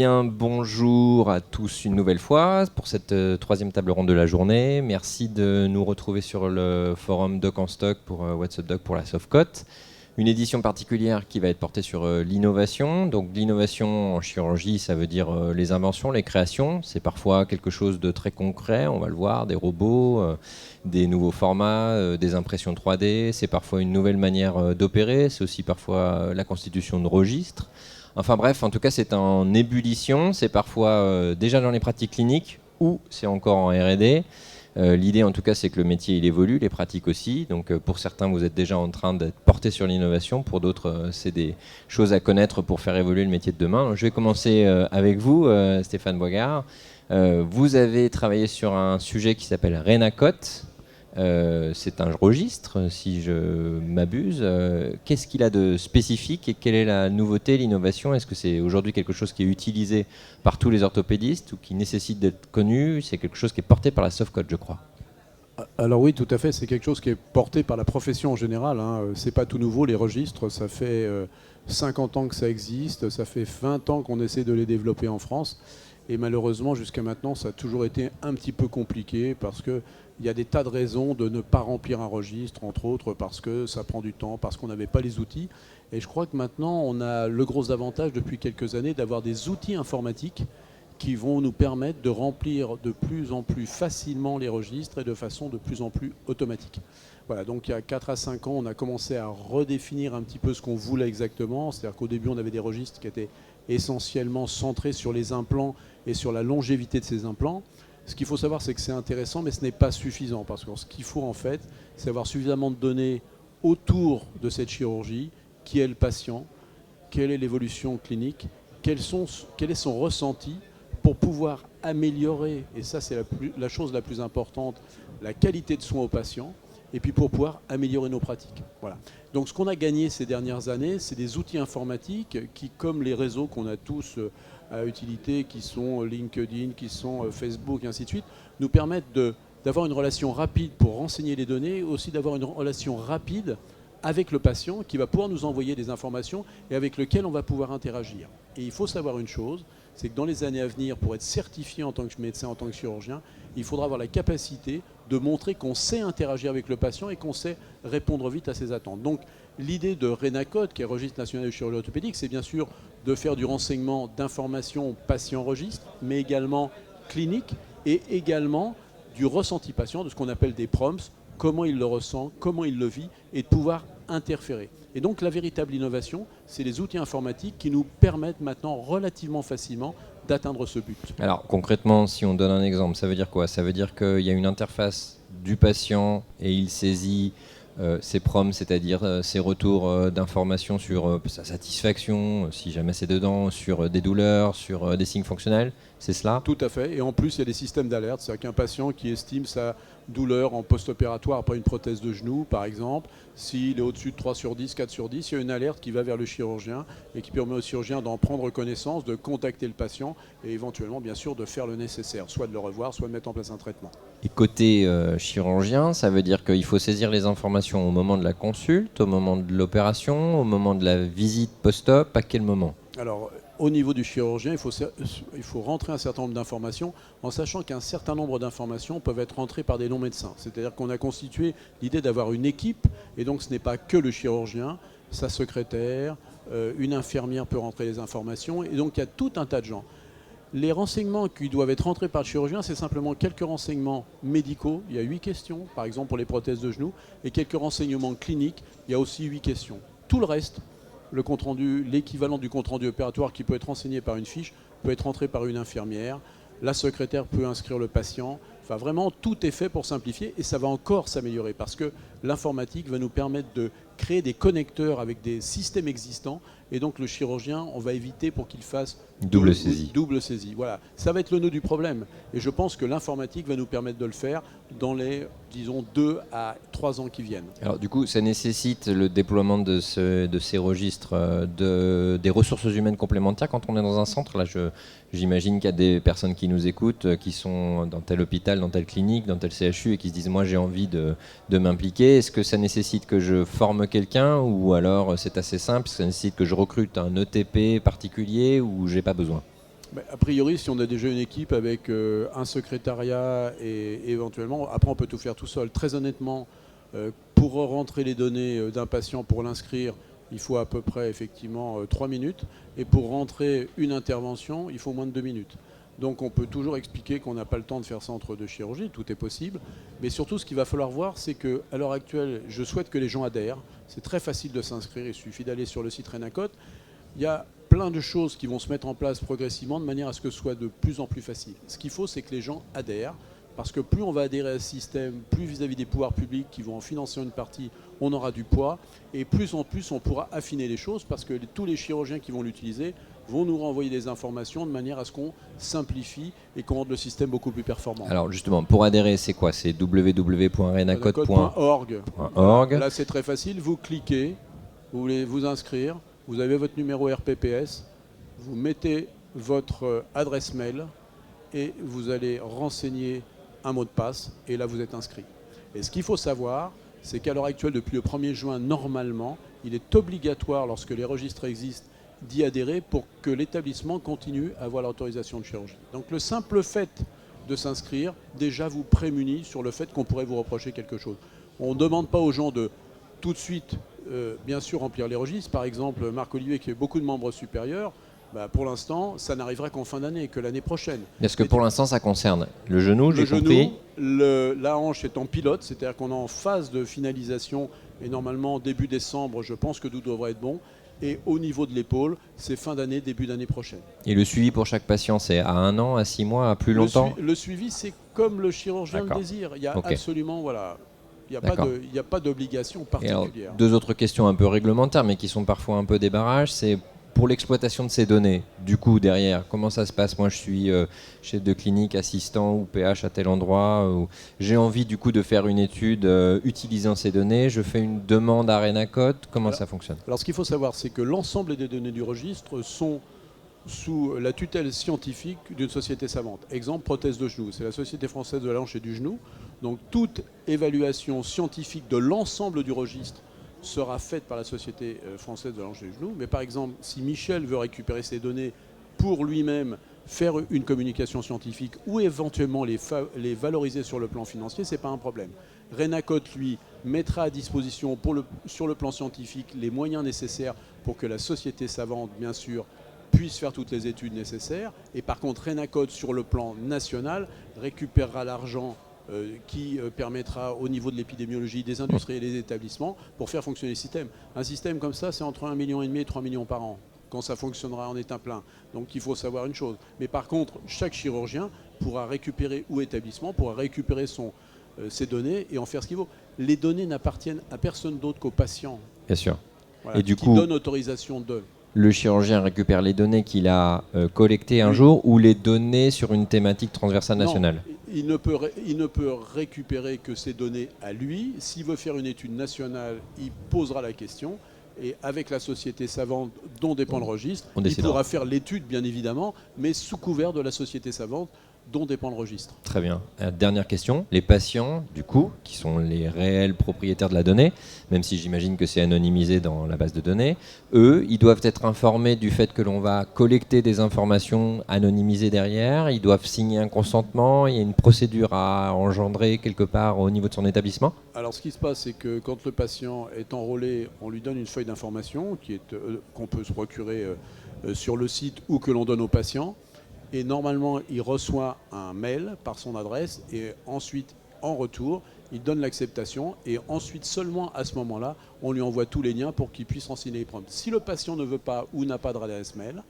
Bien, bonjour à tous une nouvelle fois pour cette troisième table ronde de la journée. Merci de nous retrouver sur le forum Doc en Stock pour What's Up Doc pour la Softcote. Une édition particulière qui va être portée sur l'innovation. Donc l'innovation en chirurgie, ça veut dire les inventions, les créations. C'est parfois quelque chose de très concret, on va le voir, des robots, des nouveaux formats, des impressions 3D. C'est parfois une nouvelle manière d'opérer. C'est aussi parfois la constitution de registres. Enfin bref, en tout cas, c'est en ébullition. C'est parfois déjà dans les pratiques cliniques ou c'est encore en R&D. L'idée, en tout cas, c'est que le métier, il évolue, les pratiques aussi. Donc, pour certains, vous êtes déjà en train d'être portés sur l'innovation. Pour d'autres, c'est des choses à connaître pour faire évoluer le métier de demain. Donc, je vais commencer avec vous, Stéphane Boigard. Vous avez travaillé sur un sujet qui s'appelle Renacot. C'est un registre, si je m'abuse. Qu'est-ce qu'il a de spécifique et quelle est la nouveauté, l'innovation? Est-ce que c'est aujourd'hui quelque chose qui est utilisé par tous les orthopédistes ou qui nécessite d'être connu? C'est quelque chose qui est porté par la Softcote, je crois. Alors oui, tout à fait, c'est quelque chose qui est porté par la profession en général. C'est pas tout nouveau, les registres, ça fait 50 ans que ça existe, ça fait 20 ans qu'on essaie de les développer en France. Et malheureusement, jusqu'à maintenant, ça a toujours été un petit peu compliqué parce qu'il y a des tas de raisons de ne pas remplir un registre, entre autres parce que ça prend du temps, parce qu'on n'avait pas les outils. Et je crois que maintenant, on a le gros avantage depuis quelques années d'avoir des outils informatiques qui vont nous permettre de remplir de plus en plus facilement les registres et de façon de plus en plus automatique. Voilà, donc il y a 4 à 5 ans, on a commencé à redéfinir un petit peu ce qu'on voulait exactement. C'est-à-dire qu'au début, on avait des registres qui étaient essentiellement centrés sur les implants et sur la longévité de ces implants. Ce qu'il faut savoir, c'est que c'est intéressant, mais ce n'est pas suffisant. Parce que ce qu'il faut, en fait, c'est avoir suffisamment de données autour de cette chirurgie. Qui est le patient? Quelle est l'évolution clinique? Quel est son ressenti pour pouvoir améliorer, et ça c'est la chose la plus importante, la qualité de soins aux patients, et puis pour pouvoir améliorer nos pratiques. Voilà. Donc ce qu'on a gagné ces dernières années, c'est des outils informatiques qui, comme les réseaux qu'on a tous à utilité, qui sont LinkedIn, qui sont Facebook, et ainsi de suite, nous permettent d'avoir une relation rapide pour renseigner les données, et aussi d'avoir une relation rapide avec le patient qui va pouvoir nous envoyer des informations et avec lequel on va pouvoir interagir. Et il faut savoir une chose, c'est que dans les années à venir, pour être certifié en tant que médecin, en tant que chirurgien, il faudra avoir la capacité de montrer qu'on sait interagir avec le patient et qu'on sait répondre vite à ses attentes. Donc l'idée de Renacot, qui est le Registre national de chirurgie orthopédique, c'est bien sûr de faire du renseignement d'informations patient-registre, mais également clinique et également du ressenti patient, de ce qu'on appelle des prompts, comment il le ressent, comment il le vit, et de pouvoir interférer. Et donc la véritable innovation, c'est les outils informatiques qui nous permettent maintenant relativement facilement d'atteindre ce but. Alors concrètement, si on donne un exemple, ça veut dire quoi? Ça veut dire qu'il y a une interface du patient et il saisit ses prompts, c'est-à-dire ses retours d'informations sur sa satisfaction, si jamais c'est dedans, sur des douleurs, sur des signes fonctionnels. C'est cela? Tout à fait. Et en plus, il y a des systèmes d'alerte. C'est-à-dire qu'un patient qui estime sa douleur en post-opératoire après une prothèse de genou, par exemple, s'il est au-dessus de 3 sur 10, 4 sur 10, il y a une alerte qui va vers le chirurgien et qui permet au chirurgien d'en prendre connaissance, de contacter le patient et éventuellement, bien sûr, de faire le nécessaire, soit de le revoir, soit de mettre en place un traitement. Et côté chirurgien, ça veut dire qu'il faut saisir les informations au moment de la consulte, au moment de l'opération, au moment de la visite post-op, à quel moment? Alors, au niveau du chirurgien, il faut rentrer un certain nombre d'informations en sachant qu'un certain nombre d'informations peuvent être rentrées par des non-médecins. C'est-à-dire qu'on a constitué l'idée d'avoir une équipe, et donc ce n'est pas que le chirurgien, sa secrétaire, une infirmière peut rentrer les informations, et donc il y a tout un tas de gens. Les renseignements qui doivent être rentrés par le chirurgien, c'est simplement quelques renseignements médicaux. Il y a 8 questions, par exemple pour les prothèses de genoux, et quelques renseignements cliniques. Il y a aussi 8 questions. Tout le reste, le compte-rendu, l'équivalent du compte-rendu opératoire qui peut être renseigné par une fiche, peut être rentré par une infirmière. La secrétaire peut inscrire le patient. Enfin, vraiment, tout est fait pour simplifier et ça va encore s'améliorer parce que l'informatique va nous permettre de créer des connecteurs avec des systèmes existants et donc le chirurgien, on va éviter pour qu'il fasse Double saisie. Double saisie, voilà. Ça va être le nœud du problème et je pense que l'informatique va nous permettre de le faire dans les, disons, 2 à 3 ans qui viennent. Alors du coup, ça nécessite le déploiement de ces registres, des ressources humaines complémentaires quand on est dans un centre. Là, j'imagine qu'il y a des personnes qui nous écoutent, qui sont dans tel hôpital, dans telle clinique, dans tel CHU et qui se disent « moi j'ai envie de m'impliquer ». Est-ce que ça nécessite que je forme quelqu'un ou alors c'est assez simple, ça nécessite que je recrute un ETP particulier ou j'ai pas besoin? Mais a priori, si on a déjà une équipe avec un secrétariat et éventuellement, après on peut tout faire tout seul. Très honnêtement, pour rentrer les données d'un patient, pour l'inscrire, il faut à peu près effectivement 3 minutes. Et pour rentrer une intervention, il faut moins de 2 minutes. Donc on peut toujours expliquer qu'on n'a pas le temps de faire ça entre deux chirurgies, tout est possible. Mais surtout, ce qu'il va falloir voir, c'est qu'à l'heure actuelle, je souhaite que les gens adhèrent. C'est très facile de s'inscrire, il suffit d'aller sur le site Renacode. Il y a plein de choses qui vont se mettre en place progressivement de manière à ce que ce soit de plus en plus facile. Ce qu'il faut, c'est que les gens adhèrent, parce que plus on va adhérer à ce système, plus vis-à-vis des pouvoirs publics qui vont en financer une partie, on aura du poids, et plus en plus on pourra affiner les choses, parce que tous les chirurgiens qui vont l'utiliser vont nous renvoyer des informations de manière à ce qu'on simplifie et qu'on rende le système beaucoup plus performant. Alors justement, pour adhérer, c'est quoi? C'est www.renacode.org. Là, c'est très facile, vous cliquez, vous voulez vous inscrire, vous avez votre numéro RPPS, vous mettez votre adresse mail et vous allez renseigner un mot de passe et là vous êtes inscrit. Et ce qu'il faut savoir, c'est qu'à l'heure actuelle, depuis le 1er juin, normalement, il est obligatoire, lorsque les registres existent, d'y adhérer pour que l'établissement continue à avoir l'autorisation de chirurgie. Donc le simple fait de s'inscrire, déjà vous prémunit sur le fait qu'on pourrait vous reprocher quelque chose. On ne demande pas aux gens de tout de suite, bien sûr, remplir les registres. Par exemple, Marc Olivier, qui a beaucoup de membres supérieurs, pour l'instant, ça n'arrivera qu'en fin d'année, que l'année prochaine. Est-ce que pour l'instant, ça concerne le genou, le genou, la hanche est en pilote, c'est-à-dire qu'on est en phase de finalisation, et normalement, début décembre, je pense que tout devrait être bon. Et au niveau de l'épaule, c'est fin d'année, début d'année prochaine. Et le suivi pour chaque patient, c'est à 1 an, à 6 mois, à plus longtemps? Le suivi, c'est comme le chirurgien le désire. Il y a absolument, voilà, il n'y a pas d'obligation particulière. Alors, deux autres questions un peu réglementaires, mais qui sont parfois un peu des barrages. C'est pour l'exploitation de ces données, du coup, derrière, comment ça se passe? Moi, je suis chef de clinique, assistant ou PH à tel endroit. J'ai envie, du coup, de faire une étude utilisant ces données. Je fais une demande à Renacode. Comment ça fonctionne? Alors, ce qu'il faut savoir, c'est que l'ensemble des données du registre sont sous la tutelle scientifique d'une société savante. Exemple, prothèse de genou. C'est la Société française de la hanche et du genou. Donc, toute évaluation scientifique de l'ensemble du registre sera faite par la Société française de la hanche et du genou. Mais par exemple, si Michel veut récupérer ces données pour lui-même faire une communication scientifique ou éventuellement les valoriser sur le plan financier, ce n'est pas un problème. Renacode, lui, mettra à disposition sur le plan scientifique les moyens nécessaires pour que la société savante, bien sûr, puisse faire toutes les études nécessaires. Et par contre, Renacode, sur le plan national, récupérera l'argent qui permettra au niveau de l'épidémiologie, des industries et des établissements pour faire fonctionner le système. Un système comme ça, c'est entre 1,5 million et 3 millions par an, quand ça fonctionnera en état plein. Donc il faut savoir une chose. Mais par contre, chaque chirurgien pourra récupérer, ou établissement, pourra récupérer ses données et en faire ce qu'il vaut. Les données n'appartiennent à personne d'autre qu'au patient. Bien sûr. Voilà, et du qui coup, donne autorisation de... Le chirurgien récupère les données qu'il a collectées un jour ou les données sur une thématique transversale nationale? Non, il ne peut récupérer que ces données à lui. S'il veut faire une étude nationale, il posera la question. Et avec la société savante dont dépend le registre, il pourra faire l'étude, bien évidemment, mais sous couvert de la société savante dont dépend le registre. Très bien. Dernière question. Les patients, du coup, qui sont les réels propriétaires de la donnée, même si j'imagine que c'est anonymisé dans la base de données, eux, ils doivent être informés du fait que l'on va collecter des informations anonymisées derrière. Ils doivent signer un consentement. Il y a une procédure à engendrer quelque part au niveau de son établissement? Alors, ce qui se passe, c'est que quand le patient est enrôlé, on lui donne une feuille d'information qu'on peut se procurer sur le site ou que l'on donne au patient. Et normalement, il reçoit un mail par son adresse et ensuite, en retour, il donne l'acceptation et ensuite, seulement à ce moment-là, on lui envoie tous les liens pour qu'il puisse renseigner les preuves. Si le patient ne veut pas ou n'a pas d'adresse mail,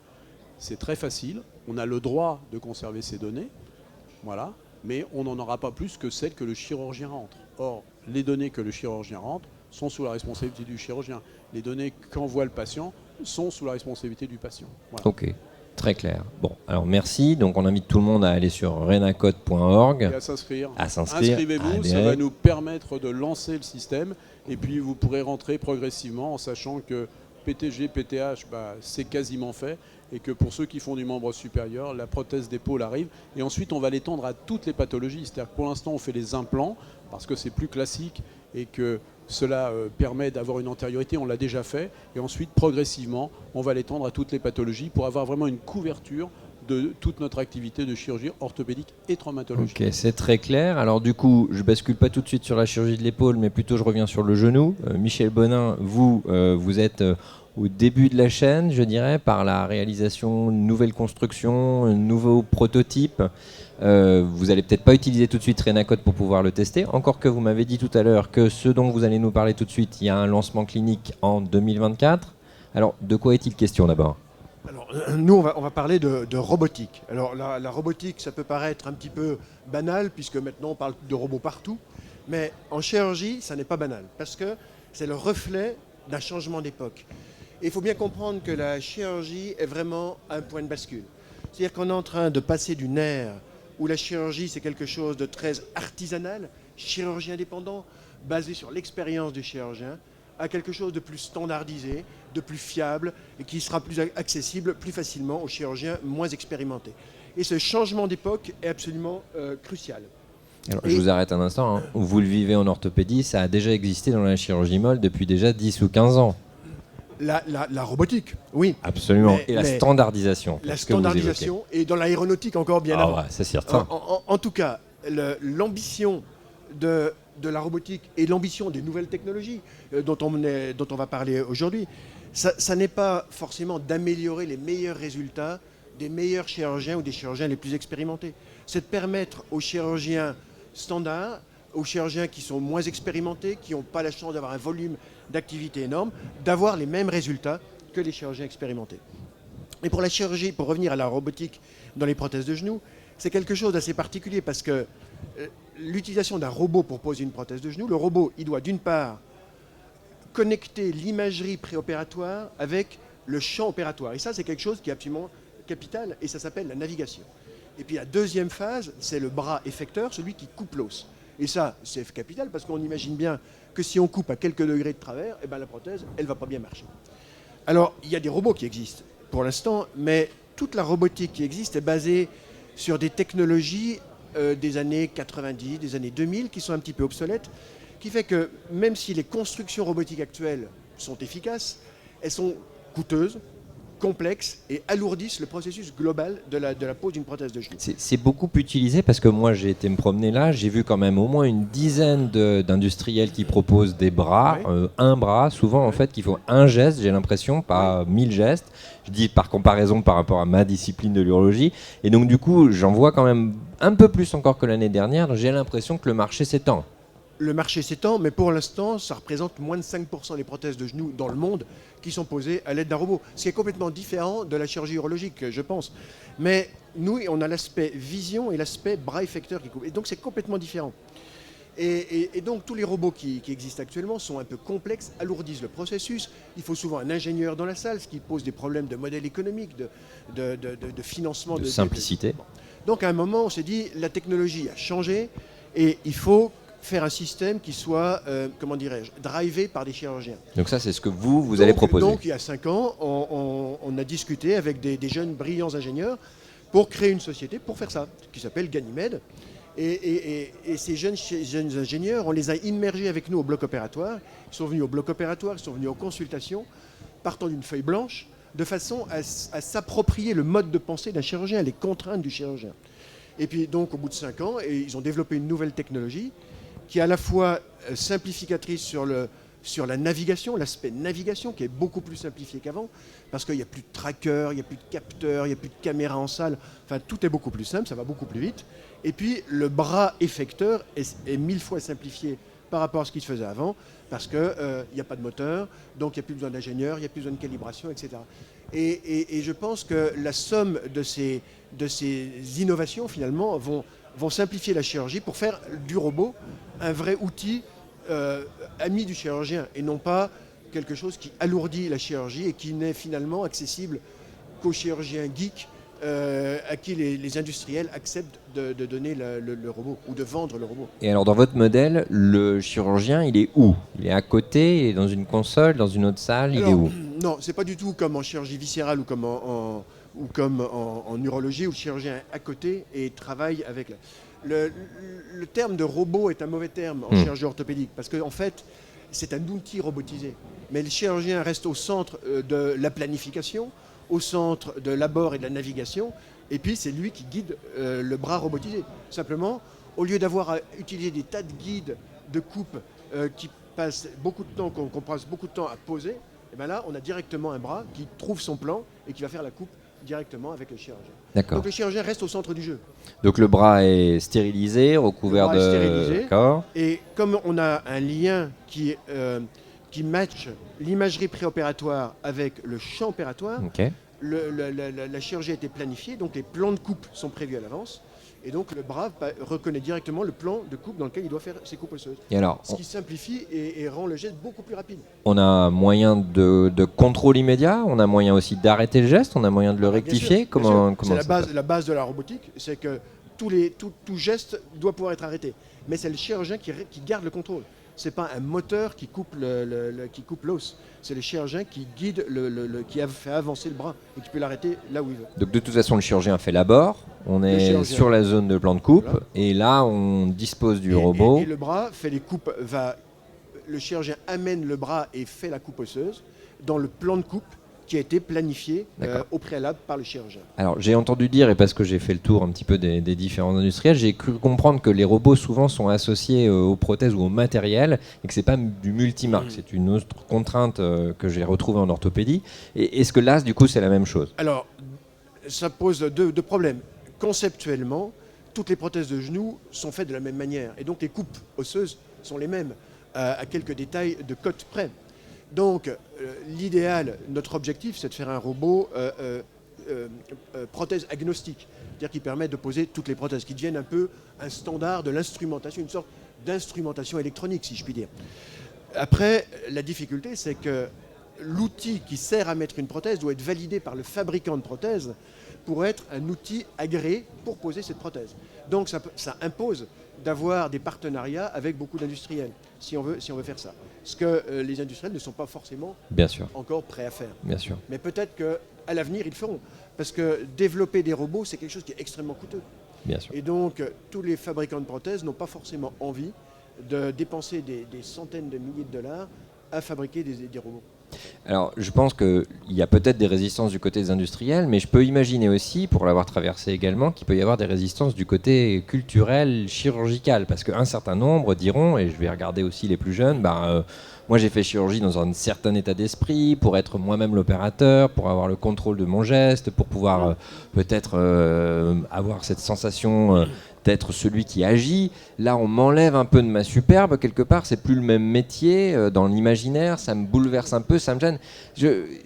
c'est très facile. On a le droit de conserver ces données, voilà, mais on n'en aura pas plus que celles que le chirurgien rentre. Or, les données que le chirurgien rentre sont sous la responsabilité du chirurgien. Les données qu'envoie le patient sont sous la responsabilité du patient. Voilà. Ok. Très clair. Bon, alors merci. Donc on invite tout le monde à aller sur renacode.org. Et à s'inscrire. Inscrivez-vous, ça va nous permettre de lancer le système. Et puis vous pourrez rentrer progressivement en sachant que PTG, PTH, c'est quasiment fait. Et que pour ceux qui font du membre supérieur, la prothèse d'épaule arrive. Et ensuite, on va l'étendre à toutes les pathologies. C'est-à-dire que pour l'instant, on fait les implants parce que c'est plus classique et que cela permet d'avoir une antériorité, on l'a déjà fait. Et ensuite, progressivement, on va l'étendre à toutes les pathologies pour avoir vraiment une couverture de toute notre activité de chirurgie orthopédique et traumatologique. Ok, c'est très clair. Alors du coup, je bascule pas tout de suite sur la chirurgie de l'épaule, mais plutôt je reviens sur le genou. Michel Bonin, vous êtes au début de la chaîne, je dirais, par la réalisation de nouvelles constructions, de nouveaux prototypes. Vous allez peut-être pas utiliser tout de suite Renacode pour pouvoir le tester, encore que vous m'avez dit tout à l'heure que ce dont vous allez nous parler tout de suite, il y a un lancement clinique en 2024. Alors, de quoi est-il question d'abord ? Alors, nous, on va parler de robotique. Alors, la robotique, ça peut paraître un petit peu banal, puisque maintenant, on parle de robots partout. Mais en chirurgie, ça n'est pas banal, parce que c'est le reflet d'un changement d'époque. Et il faut bien comprendre que la chirurgie est vraiment un point de bascule. C'est-à-dire qu'on est en train de passer d'une ère où la chirurgie, c'est quelque chose de très artisanal, chirurgien indépendant, basé sur l'expérience du chirurgien, à quelque chose de plus standardisé, de plus fiable et qui sera plus accessible plus facilement aux chirurgiens moins expérimentés. Et ce changement d'époque est absolument crucial. Alors, je vous arrête un instant. Hein. Vous le vivez en orthopédie, ça a déjà existé dans la chirurgie molle depuis déjà 10 ou 15 ans. La robotique, oui. Absolument. Et la standardisation. La standardisation, et dans l'aéronautique encore bien avant. Ouais, c'est certain. En tout cas, l'ambition de la robotique et l'ambition des nouvelles technologies dont on va parler aujourd'hui, ça n'est pas forcément d'améliorer les meilleurs résultats des meilleurs chirurgiens ou des chirurgiens les plus expérimentés. C'est de permettre aux chirurgiens standards, aux chirurgiens qui sont moins expérimentés, qui n'ont pas la chance d'avoir un volume d'activité énorme, d'avoir les mêmes résultats que les chirurgiens expérimentés. Et pour la chirurgie, pour revenir à la robotique dans les prothèses de genoux, c'est quelque chose d'assez particulier parce que l'utilisation d'un robot pour poser une prothèse de genou, le robot, il doit d'une part connecter l'imagerie préopératoire avec le champ opératoire. Et ça, c'est quelque chose qui est absolument capital et ça s'appelle la navigation. Et puis la deuxième phase, c'est le bras effecteur, celui qui coupe l'os. Et ça, c'est capital parce qu'on imagine bien que si on coupe à quelques degrés de travers, eh ben la prothèse, elle ne va pas bien marcher. Alors, il y a des robots qui existent pour l'instant, mais toute la robotique qui existe est basée sur des technologies des années 90, des années 2000, qui sont un petit peu obsolètes, qui fait que même si les constructions robotiques actuelles sont efficaces, elles sont coûteuses, complexes et alourdissent le processus global de la pose d'une prothèse de genou. C'est beaucoup utilisé parce que moi j'ai été me promener là, j'ai vu quand même au moins une dizaine d'industriels qui proposent des bras, un bras, souvent en fait qu'il faut un geste, j'ai l'impression, pas 1000 gestes. Je dis par comparaison par rapport à ma discipline de l'urologie. Et donc du coup j'en vois quand même un peu plus encore que l'année dernière, j'ai l'impression que le marché s'étend. Le marché s'étend, mais pour l'instant, ça représente moins de 5% des prothèses de genoux dans le monde qui sont posées à l'aide d'un robot. Ce qui est complètement différent de la chirurgie urologique, je pense. Mais nous, on a l'aspect vision et l'aspect bras effecteur qui coupent. Et donc, c'est complètement différent. Et donc, tous les robots qui existent actuellement sont un peu complexes, alourdissent le processus. Il faut souvent un ingénieur dans la salle, ce qui pose des problèmes de modèle économique, de financement. De simplicité. Donc, à un moment, on s'est dit, la technologie a changé et il faut faire un système qui soit, drivé par des chirurgiens. Donc ça, c'est ce que vous allez proposer. Donc, il y a 5 ans, on a discuté avec des jeunes brillants ingénieurs pour créer une société pour faire ça, qui s'appelle Ganymede. Et ces jeunes ingénieurs, on les a immergés avec nous au bloc opératoire. Ils sont venus au bloc opératoire, ils sont venus aux consultations, partant d'une feuille blanche, de façon à s'approprier le mode de pensée d'un chirurgien, les contraintes du chirurgien. Et puis donc, au bout de 5 ans, ils ont développé une nouvelle technologie qui est à la fois simplificatrice sur la navigation, l'aspect navigation, qui est beaucoup plus simplifié qu'avant, parce qu'il n'y a plus de tracker, il n'y a plus de capteur, il n'y a plus de caméra en salle. Enfin, tout est beaucoup plus simple, ça va beaucoup plus vite. Et puis, le bras effecteur est 1000 fois simplifié par rapport à ce qui se faisait avant, parce qu'il n'y a pas de moteur, donc il n'y a plus besoin d'ingénieur, il n'y a plus besoin de calibration, etc. Et je pense que la somme de ces innovations, finalement, vont simplifier la chirurgie pour faire du robot un vrai outil ami du chirurgien et non pas quelque chose qui alourdit la chirurgie et qui n'est finalement accessible qu'aux chirurgiens geeks à qui les industriels acceptent de donner le robot ou de vendre le robot. Et alors dans votre modèle, le chirurgien, il est où ? Il est à côté, il est dans une console, dans une autre salle, il est où ? Non, c'est pas du tout comme en chirurgie viscérale ou comme en urologie où le chirurgien est à côté et travaille avec... Le terme de robot est un mauvais terme en chirurgie orthopédique parce qu'en fait, c'est un outil robotisé. Mais le chirurgien reste au centre de la planification, au centre de l'abord et de la navigation, et puis c'est lui qui guide le bras robotisé. Simplement, au lieu d'avoir à utiliser des tas de guides de coupe qui passent beaucoup de temps, qu'on passe beaucoup de temps à poser, et bien là, on a directement un bras qui trouve son plan et qui va faire la coupe directement avec le chirurgien. D'accord. Donc le chirurgien reste au centre du jeu. Donc le bras est stérilisé, recouvert Le bras est de... stérilisé. D'accord. Et comme on a un lien qui match l'imagerie préopératoire avec le champ opératoire, Ok. la chirurgie a été planifiée, donc les plans de coupe sont prévus à l'avance. Et donc le bras reconnaît directement le plan de coupe dans lequel il doit faire ses coupes osseuses. Et alors, Ce qui simplifie et rend le geste beaucoup plus rapide. on a moyen de contrôle immédiat, on a moyen aussi d'arrêter le geste, on a moyen de le Bien rectifier. sûr, Comment bien sûr. ça C'est passe la base de la robotique, c'est que tout geste doit pouvoir être arrêté. Mais c'est le chirurgien qui garde le contrôle. Ce n'est pas un moteur qui coupe l'os. C'est le chirurgien qui guide, qui a fait avancer le bras et qui peut l'arrêter là où il veut. Donc de toute façon, le chirurgien fait l'abord, on est chirurgien. sur la zone de plan de coupe, Voilà. et là on dispose du Et- robot. Et le bras fait les coupes, le chirurgien amène le bras et fait la coupe osseuse dans le plan de coupe qui a été planifié D'accord. au préalable par le chirurgien. Alors j'ai entendu dire, et parce que j'ai fait le tour un petit peu des différents industriels, j'ai cru comprendre que les robots souvent sont associés aux prothèses ou au matériel, et que c'est pas du multimarque, c'est une autre contrainte que j'ai retrouvée en orthopédie. Et est-ce que là, du coup, c'est la même chose? Alors, ça pose deux problèmes. Conceptuellement, toutes les prothèses de genoux sont faites de la même manière, et donc les coupes osseuses sont les mêmes, à quelques détails de cote près. Donc, l'idéal, notre objectif, c'est de faire un robot prothèse agnostique, c'est-à-dire qui permet de poser toutes les prothèses, qui deviennent un peu un standard de l'instrumentation, une sorte d'instrumentation électronique, si je puis dire. Après, la difficulté, c'est que l'outil qui sert à mettre une prothèse doit être validé par le fabricant de prothèse pour être un outil agréé pour poser cette prothèse. Donc, ça impose d'avoir des partenariats avec beaucoup d'industriels, si on veut faire ça. Ce que les industriels ne sont pas forcément Bien sûr, encore prêts à faire. bien sûr. Mais peut-être qu'à l'avenir, ils le feront. Parce que développer des robots, c'est quelque chose qui est extrêmement coûteux. Bien sûr. Et donc, tous les fabricants de prothèses n'ont pas forcément envie de dépenser des centaines de milliers de dollars à fabriquer des robots. Alors, je pense qu'il y a peut-être des résistances du côté des industriels, mais je peux imaginer aussi, pour l'avoir traversé également, qu'il peut y avoir des résistances du côté culturel, chirurgical, parce qu'un certain nombre diront, et je vais regarder aussi les plus jeunes, moi j'ai fait chirurgie dans un certain état d'esprit, pour être moi-même l'opérateur, pour avoir le contrôle de mon geste, pour pouvoir peut-être avoir cette sensation d'être celui qui agit. Là, on m'enlève un peu de ma superbe, quelque part, c'est plus le même métier, dans l'imaginaire, ça me bouleverse un peu, ça me gêne.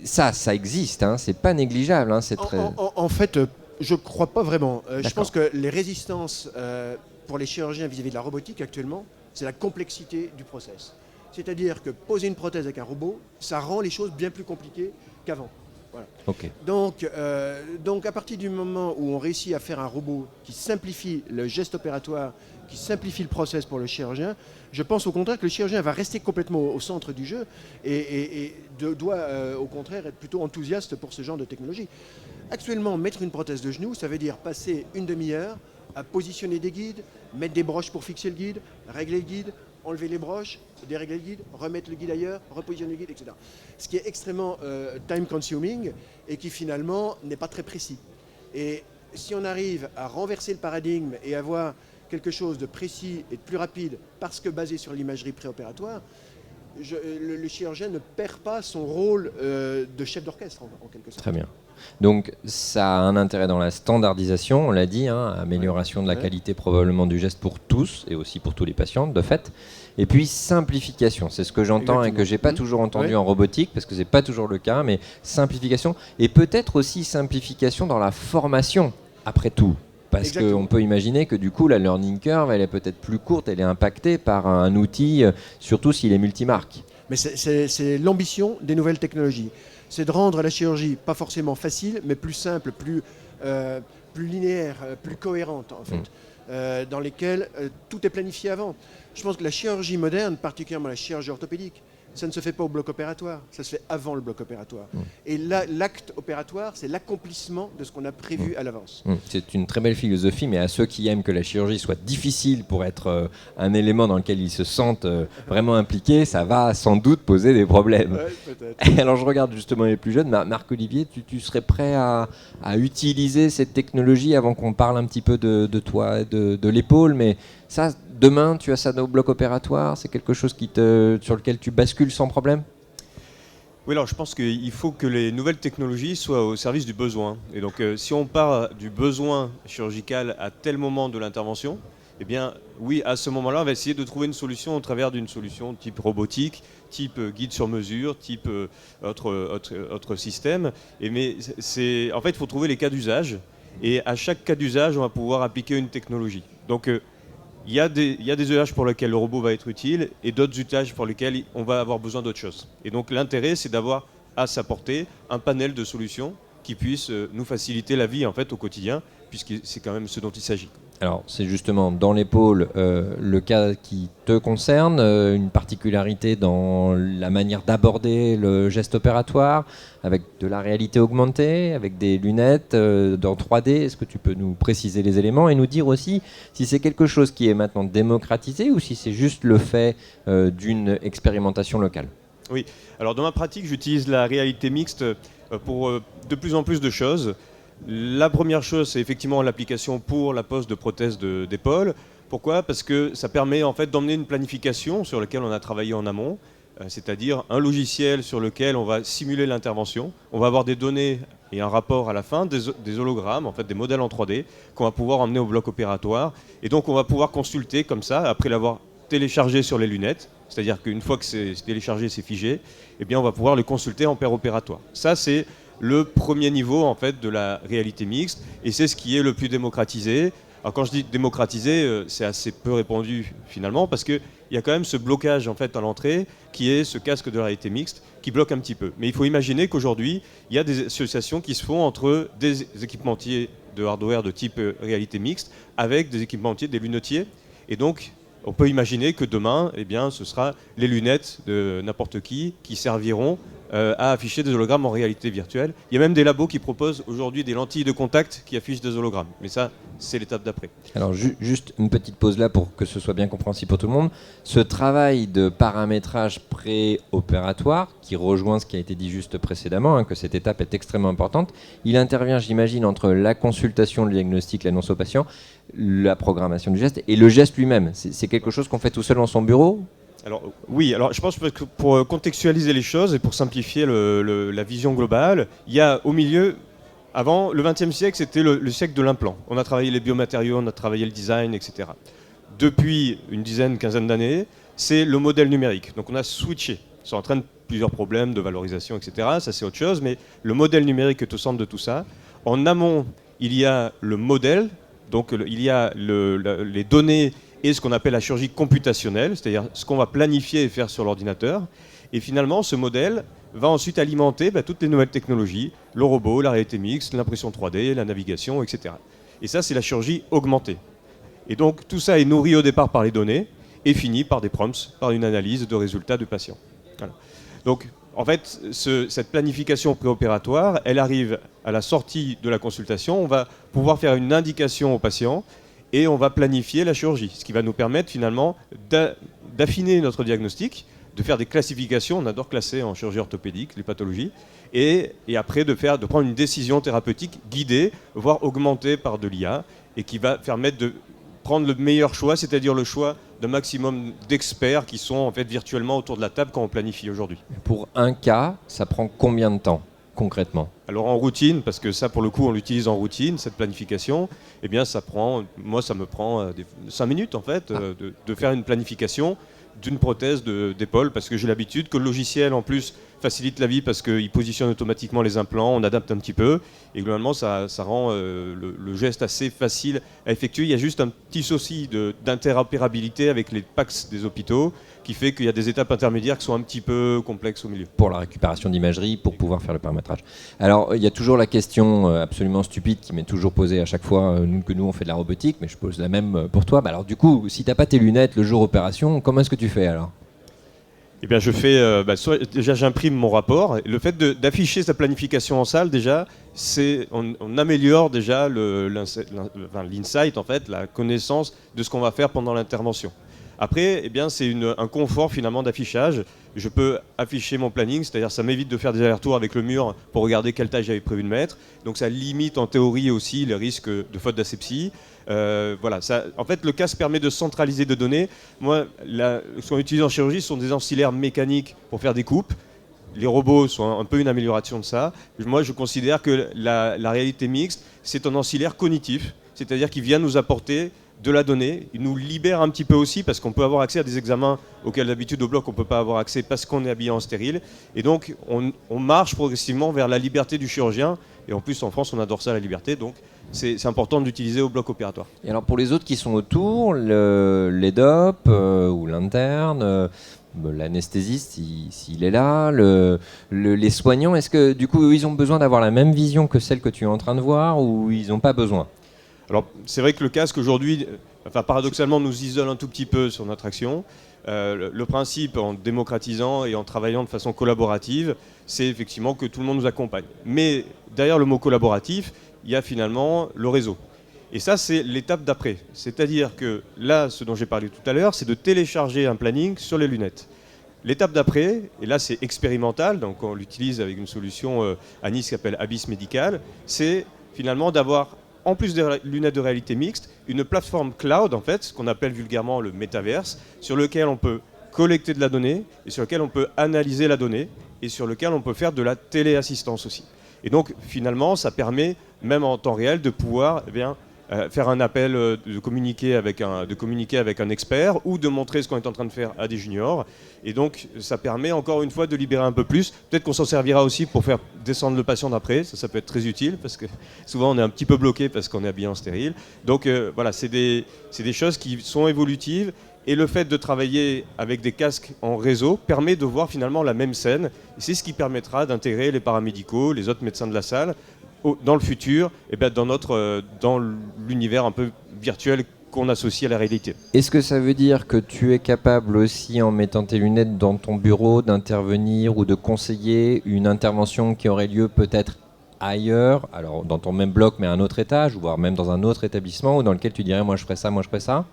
Ça existe, hein, c'est pas négligeable. Hein, c'est très... En fait, je ne crois pas vraiment. Je D'accord. pense que les résistances pour les chirurgiens vis-à-vis de la robotique actuellement, c'est la complexité du process. C'est-à-dire que poser une prothèse avec un robot, ça rend les choses bien plus compliquées qu'avant. Voilà. Ok. Donc à partir du moment où on réussit à faire un robot qui simplifie le geste opératoire, qui simplifie le process pour le chirurgien, je pense au contraire que le chirurgien va rester complètement au centre du jeu et doit au contraire être plutôt enthousiaste pour ce genre de technologie. Actuellement, mettre une prothèse de genou, ça veut dire passer une demi-heure à positionner des guides, mettre des broches pour fixer le guide, régler le guide, enlever les broches, dérégler le guide, remettre le guide ailleurs, repositionner le guide, etc. Ce qui est extrêmement time consuming et qui finalement n'est pas très précis. Et si on arrive à renverser le paradigme et avoir quelque chose de précis et de plus rapide parce que basé sur l'imagerie préopératoire, le chirurgien ne perd pas son rôle de chef d'orchestre en quelque sorte. Très bien. Donc ça a un intérêt dans la standardisation, on l'a dit, hein, amélioration de la qualité probablement du geste pour tous et aussi pour tous les patients de fait. Et puis simplification, c'est ce que j'entends et que j'ai pas toujours entendu en robotique parce que c'est pas toujours le cas, mais simplification et peut-être aussi simplification dans la formation après tout. Parce qu'on peut imaginer que du coup la learning curve elle est peut-être plus courte, elle est impactée par un outil, surtout s'il est multimarque. Mais c'est l'ambition des nouvelles technologies. C'est de rendre la chirurgie pas forcément facile, mais plus simple, plus linéaire, plus cohérente en fait, dans lesquelles tout est planifié avant. Je pense que la chirurgie moderne, particulièrement la chirurgie orthopédique, ça ne se fait pas au bloc opératoire, ça se fait avant le bloc opératoire. Et là, l'acte opératoire, c'est l'accomplissement de ce qu'on a prévu à l'avance. C'est une très belle philosophie, mais à ceux qui aiment que la chirurgie soit difficile pour être un élément dans lequel ils se sentent vraiment impliqués, ça va sans doute poser des problèmes. Ouais, peut-être. Alors je regarde justement les plus jeunes. Marc-Olivier, tu serais prêt à utiliser cette technologie avant qu'on parle un petit peu de toi, de l'épaule, mais ça, demain, tu as ça au bloc opératoire, c'est quelque chose sur lequel tu bascules sans problème ? Oui, alors je pense qu'il faut que les nouvelles technologies soient au service du besoin. Et donc si on part du besoin chirurgical à tel moment de l'intervention, eh bien oui, à ce moment-là, on va essayer de trouver une solution au travers d'une solution type robotique, type guide sur mesure, type autre système. Mais en fait, il faut trouver les cas d'usage. Et à chaque cas d'usage, on va pouvoir appliquer une technologie. Donc il y a des usages pour lesquels le robot va être utile et d'autres usages pour lesquels on va avoir besoin d'autre chose. Et donc l'intérêt, c'est d'avoir à sa portée un panel de solutions qui puissent nous faciliter la vie en fait, au quotidien, puisque c'est quand même ce dont il s'agit. Alors c'est justement dans l'épaule le cas qui te concerne, une particularité dans la manière d'aborder le geste opératoire, avec de la réalité augmentée, avec des lunettes dans 3D. Est-ce que tu peux nous préciser les éléments et nous dire aussi si c'est quelque chose qui est maintenant démocratisé ou si c'est juste le fait d'une expérimentation locale ? Oui, alors dans ma pratique, j'utilise la réalité mixte pour de plus en plus de choses. La première chose, c'est effectivement l'application pour la pose de prothèses d'épaule. Pourquoi ? Parce que ça permet en fait d'emmener une planification sur laquelle on a travaillé en amont, c'est-à-dire un logiciel sur lequel on va simuler l'intervention. On va avoir des données et un rapport à la fin, des hologrammes, en fait des modèles en 3D qu'on va pouvoir emmener au bloc opératoire. Et donc on va pouvoir consulter comme ça, après l'avoir téléchargé sur les lunettes, c'est-à-dire qu'une fois que c'est téléchargé, c'est figé, eh bien on va pouvoir le consulter en paire opératoire. Ça, c'est le premier niveau en fait de la réalité mixte et c'est ce qui est le plus démocratisé. Alors quand je dis démocratisé, c'est assez peu répandu finalement parce qu'il y a quand même ce blocage en fait à l'entrée qui est ce casque de la réalité mixte qui bloque un petit peu. Mais il faut imaginer qu'aujourd'hui il y a des associations qui se font entre des équipementiers de hardware de type réalité mixte avec des équipementiers, des lunetiers et donc on peut imaginer que demain, eh bien, ce sera les lunettes de n'importe qui serviront à afficher des hologrammes en réalité virtuelle. Il y a même des labos qui proposent aujourd'hui des lentilles de contact qui affichent des hologrammes. Mais ça, c'est l'étape d'après. Alors juste une petite pause là pour que ce soit bien compréhensible pour tout le monde. Ce travail de paramétrage pré-opératoire, qui rejoint ce qui a été dit juste précédemment, que cette étape est extrêmement importante, il intervient, j'imagine, entre la consultation, le diagnostic, l'annonce au patient, la programmation du geste et le geste lui-même. C'est quelque chose qu'on fait tout seul dans son bureau ? Alors, oui, alors je pense que pour contextualiser les choses et pour simplifier la vision globale, il y a au milieu, avant, le XXe siècle, c'était le siècle de l'implant. On a travaillé les biomatériaux, on a travaillé le design, etc. Depuis une dizaine, quinzaine d'années, c'est le modèle numérique. Donc on a switché. Ça entraîne plusieurs problèmes de valorisation, etc. Ça, c'est autre chose, mais le modèle numérique est au centre de tout ça. En amont, il y a le modèle, donc il y a les données et ce qu'on appelle la chirurgie computationnelle, c'est-à-dire ce qu'on va planifier et faire sur l'ordinateur. Et finalement, ce modèle va ensuite alimenter toutes les nouvelles technologies, le robot, la réalité mixte, l'impression 3D, la navigation, etc. Et ça, c'est la chirurgie augmentée. Et donc, tout ça est nourri au départ par les données et fini par des prompts, par une analyse de résultats de patients. Voilà. Donc, en fait, cette planification préopératoire, elle arrive à la sortie de la consultation. On va pouvoir faire une indication au patient et on va planifier la chirurgie, ce qui va nous permettre finalement d'affiner notre diagnostic, de faire des classifications, on adore classer en chirurgie orthopédique les pathologies, et après de prendre une décision thérapeutique guidée, voire augmentée par de l'IA, et qui va permettre de prendre le meilleur choix, c'est-à-dire le choix d'un maximum d'experts qui sont en fait virtuellement autour de la table quand on planifie aujourd'hui. Pour un cas, ça prend combien de temps concrètement ? Alors en routine, parce que ça pour le coup on l'utilise en routine, cette planification, eh bien ça me prend 5 minutes en fait de faire une planification d'une prothèse d'épaule parce que j'ai l'habitude que le logiciel en plus facilite la vie parce qu'il positionne automatiquement les implants, on adapte un petit peu et globalement ça rend le geste assez facile à effectuer. Il y a juste un petit souci d'interopérabilité avec les PACS des hôpitaux qui fait qu'il y a des étapes intermédiaires qui sont un petit peu complexes au milieu. Pour la récupération d'imagerie, pour pouvoir faire le paramétrage. Alors, il y a toujours la question absolument stupide qui m'est toujours posée à chaque fois que nous on fait de la robotique, mais je pose la même pour toi. Alors du coup, si tu n'as pas tes lunettes le jour opération, comment est-ce que tu fais alors ? Eh bien, je fais, déjà j'imprime mon rapport. Le fait d'afficher sa planification en salle, déjà, on améliore déjà l'insight, en fait, la connaissance de ce qu'on va faire pendant l'intervention. Après, eh bien, c'est un confort finalement d'affichage. Je peux afficher mon planning, c'est-à-dire ça m'évite de faire des allers-retours avec le mur pour regarder quelle taille j'avais prévu de mettre. Donc ça limite en théorie aussi les risques de faute d'asepsie. Voilà, en fait, le casque permet de centraliser des données. Moi, ce qu'on utilise en chirurgie, ce sont des ancillaires mécaniques pour faire des coupes. Les robots sont un peu une amélioration de ça. Moi, je considère que la réalité mixte, c'est un ancillaire cognitif, c'est-à-dire qu'il vient nous apporter de la donnée. Il nous libère un petit peu aussi parce qu'on peut avoir accès à des examens auxquels d'habitude au bloc on ne peut pas avoir accès parce qu'on est habillé en stérile. Et donc, on marche progressivement vers la liberté du chirurgien. Et en plus, en France, on adore ça, la liberté. Donc, c'est important de l'utiliser au bloc opératoire. Et alors, pour les autres qui sont autour, l'EDOP ou l'interne, l'anesthésiste, s'il est là, les soignants, est-ce que du coup, ils ont besoin d'avoir la même vision que celle que tu es en train de voir ou ils n'ont pas besoin ? Alors, c'est vrai que le casque aujourd'hui, paradoxalement, nous isole un tout petit peu sur notre action. Le principe, en démocratisant et en travaillant de façon collaborative, c'est effectivement que tout le monde nous accompagne. Mais derrière le mot collaboratif, il y a finalement le réseau. Et ça, c'est l'étape d'après. C'est-à-dire que là, ce dont j'ai parlé tout à l'heure, c'est de télécharger un planning sur les lunettes. L'étape d'après, et là c'est expérimental, donc on l'utilise avec une solution à Nice qui s'appelle Abyss Medical, c'est finalement d'avoir, en plus des lunettes de réalité mixte, une plateforme cloud, en fait, ce qu'on appelle vulgairement le métaverse, sur lequel on peut collecter de la donnée, et sur lequel on peut analyser la donnée, et sur lequel on peut faire de la téléassistance aussi. Et donc, finalement, ça permet, même en temps réel, de pouvoir faire un appel, de communiquer avec un expert, ou de montrer ce qu'on est en train de faire à des juniors. Et donc, ça permet, encore une fois, de libérer un peu plus. Peut-être qu'on s'en servira aussi pour faire descendre le patient d'après. Ça peut être très utile, parce que souvent, on est un petit peu bloqué parce qu'on est habillé en stérile. Donc, voilà, c'est des choses qui sont évolutives. Et le fait de travailler avec des casques en réseau permet de voir finalement la même scène. Et c'est ce qui permettra d'intégrer les paramédicaux, les autres médecins de la salle, dans le futur, dans l'univers un peu virtuel qu'on associe à la réalité. Est-ce que ça veut dire que tu es capable aussi, en mettant tes lunettes dans ton bureau, d'intervenir ou de conseiller une intervention qui aurait lieu peut-être ailleurs, alors dans ton même bloc mais à un autre étage, voire même dans un autre établissement, ou dans lequel tu dirais moi je ferais ça, moi je ferais ça ?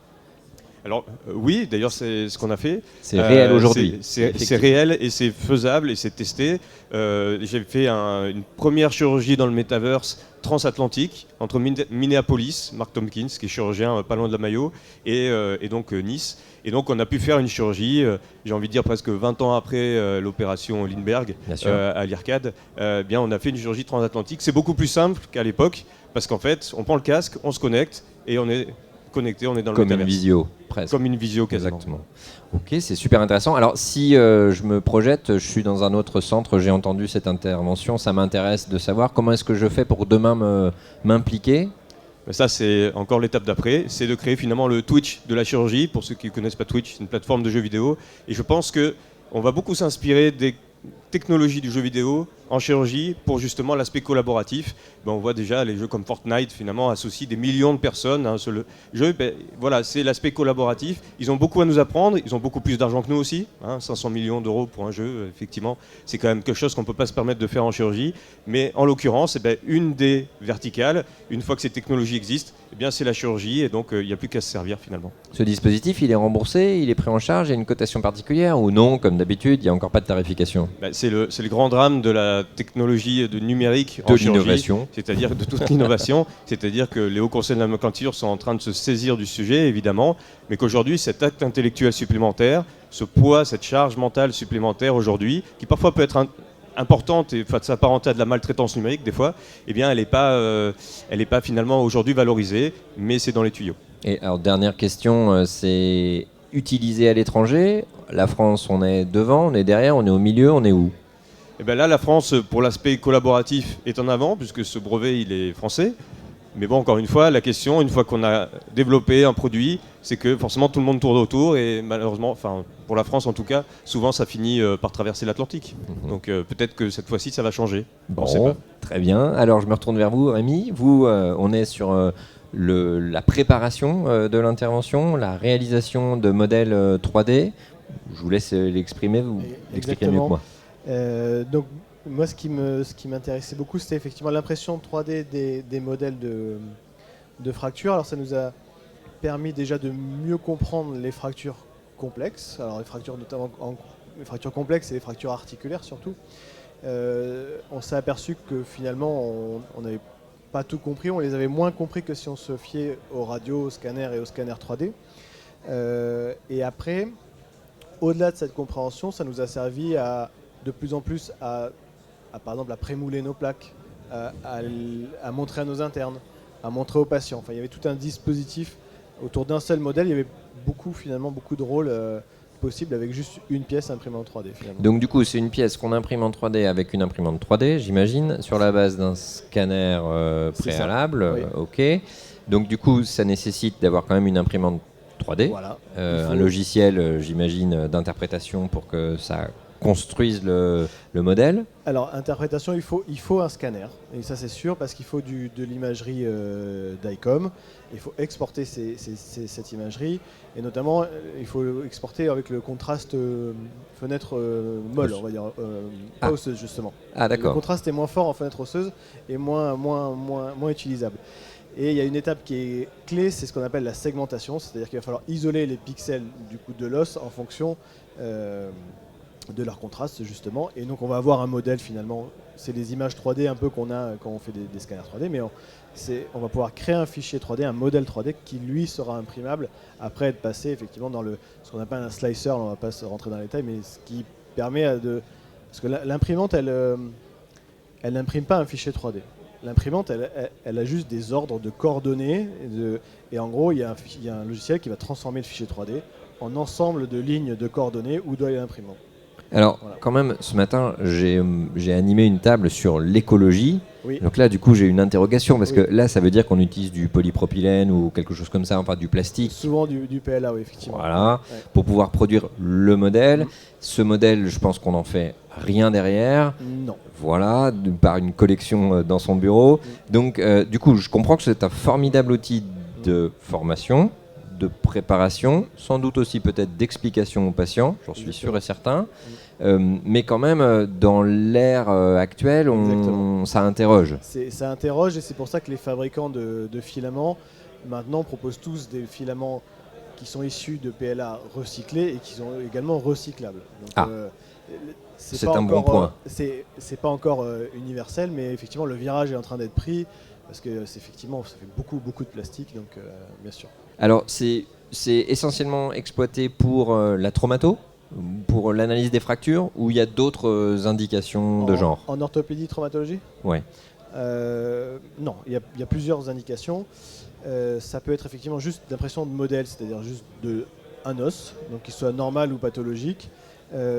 Alors oui, d'ailleurs c'est ce qu'on a fait. C'est réel aujourd'hui. C'est réel et c'est faisable et c'est testé. J'ai fait une première chirurgie dans le Metaverse transatlantique entre Minneapolis, Mark Tompkins qui est chirurgien pas loin de la Mayo, et donc Nice. Et donc on a pu faire une chirurgie, j'ai envie de dire presque 20 ans après l'opération Lindbergh à l'IRCAD. On a fait une chirurgie transatlantique. C'est beaucoup plus simple qu'à l'époque parce qu'en fait on prend le casque, on se connecte et on est connecté, on est dans le métaverse. Comme une visio, presque. Comme une visio, quasiment. Exactement. Ok, c'est super intéressant. Alors, si je me projette, je suis dans un autre centre, j'ai entendu cette intervention, ça m'intéresse de savoir comment est-ce que je fais pour demain m'impliquer. Ça, c'est encore l'étape d'après, c'est de créer finalement le Twitch de la chirurgie. Pour ceux qui ne connaissent pas Twitch, c'est une plateforme de jeux vidéo. Et je pense qu'on va beaucoup s'inspirer des technologies du jeu vidéo en chirurgie pour justement l'aspect collaboratif. On voit déjà les jeux comme Fortnite finalement associent des millions de personnes sur le jeu. Voilà, c'est l'aspect collaboratif. Ils ont beaucoup à nous apprendre, ils ont beaucoup plus d'argent que nous aussi. 500 millions d'euros pour un jeu, effectivement, c'est quand même quelque chose qu'on ne peut pas se permettre de faire en chirurgie. Mais en l'occurrence, une des verticales, une fois que ces technologies existent, c'est la chirurgie et donc il n'y a plus qu'à se servir finalement. Ce dispositif, il est remboursé, il est pris en charge, il y a une cotation particulière ou non, comme d'habitude, il n'y a encore pas de tarification? C'est le grand drame de la technologie de numérique en chirurgie, c'est-à-dire de toute l'innovation, c'est-à-dire que les hauts conseils de la nomenclature sont en train de se saisir du sujet, évidemment, mais qu'aujourd'hui, cet acte intellectuel supplémentaire, ce poids, cette charge mentale supplémentaire aujourd'hui, qui parfois peut être importante et s'apparenter à de la maltraitance numérique des fois, elle n'est pas finalement aujourd'hui valorisée, mais c'est dans les tuyaux. Et alors, dernière question, c'est utilisé à l'étranger. La France, on est devant, on est derrière, on est au milieu, on est où? Là, la France, pour l'aspect collaboratif, est en avant, puisque ce brevet, il est français. Mais encore une fois, la question, une fois qu'on a développé un produit, c'est que forcément tout le monde tourne autour et malheureusement, pour la France en tout cas, souvent ça finit par traverser l'Atlantique. Donc peut-être que cette fois-ci ça va changer. Bon, on sait pas. Très bien. Alors je me retourne vers vous, Rémi. Vous, on est sur la préparation de l'intervention, la réalisation de modèles 3D. Je vous laisse l'exprimer, vous l'expliquez mieux que Exactement. moi. Donc moi, ce qui m'intéressait beaucoup, c'était effectivement l'impression 3D des modèles de fractures. Alors ça nous a permis déjà de mieux comprendre les fractures complexes. Alors les fractures notamment les fractures complexes et les fractures articulaires surtout. On s'est aperçu que finalement on n'avait pas tout compris, on les avait moins compris que si on se fiait aux radios, aux scanners et aux scanners 3D. Et après, au-delà de cette compréhension, ça nous a servi de plus en plus à, par exemple, à prémouler nos plaques, à montrer à nos internes, à montrer aux patients. Enfin, il y avait tout un dispositif autour d'un seul modèle. Il y avait beaucoup de rôles possibles avec juste une pièce imprimée en 3D. Finalement. Donc du coup, c'est une pièce qu'on imprime en 3D avec une imprimante 3D, j'imagine, sur la base d'un scanner préalable. Oui. Ok. Donc du coup, ça nécessite d'avoir quand même une imprimante 3D, Voilà. un logiciel, j'imagine, d'interprétation pour que ça construise le modèle. Alors, interprétation, il faut un scanner, et ça c'est sûr, parce qu'il faut de l'imagerie d'ICOM. Il faut exporter cette imagerie, et notamment, il faut exporter avec le contraste fenêtre molle, on va dire, pas osseuse justement. Ah Le d'accord. contraste est moins fort en fenêtre osseuse et moins utilisable. Et il y a une étape qui est clé, c'est ce qu'on appelle la segmentation, c'est-à-dire qu'il va falloir isoler les pixels du coup de l'os en fonction de leur contraste justement, et donc on va avoir un modèle finalement, c'est les images 3D un peu qu'on a quand on fait des scanners 3D, mais on va pouvoir créer un fichier 3D, un modèle 3D qui lui sera imprimable après être passé effectivement dans ce qu'on appelle un slicer, on ne va pas se rentrer dans les détails, mais ce qui permet parce que l'imprimante elle n'imprime pas un fichier 3D. L'imprimante, elle a juste des ordres de coordonnées et en gros, il y a un logiciel qui va transformer le fichier 3D en ensemble de lignes de coordonnées où doit aller l'imprimante. Alors, Voilà. quand même, ce matin, j'ai animé une table sur l'écologie. Oui. Donc là, du coup, j'ai une interrogation, parce Oui. que là, ça veut dire qu'on utilise du polypropylène ou quelque chose comme ça, enfin du plastique. Souvent du PLA, oui, effectivement. Voilà, Ouais. pour pouvoir produire le modèle. Ce modèle, je pense qu'on n'en fait rien derrière. Non. Voilà, par une collection dans son bureau. Donc, du coup, je comprends que c'est un formidable outil de formation, de préparation, sans doute aussi peut-être d'explication aux patients, j'en suis sûr et certain. Mais quand même, dans l'ère actuelle, ça interroge. Ça interroge et c'est pour ça que les fabricants de filaments maintenant proposent tous des filaments qui sont issus de PLA recyclés et qui sont également recyclables. Donc, c'est un bon point. C'est pas encore universel, mais effectivement le virage est en train d'être pris parce que effectivement ça fait beaucoup de plastique, donc bien sûr. Alors c'est essentiellement exploité pour la traumato, pour l'analyse des fractures, ou il y a d'autres indications de genre? En orthopédie, traumatologie? Ouais. Non, il y a plusieurs indications. Ça peut être effectivement juste d'impression de modèle, c'est-à-dire juste un os, donc qu'il soit normal ou pathologique.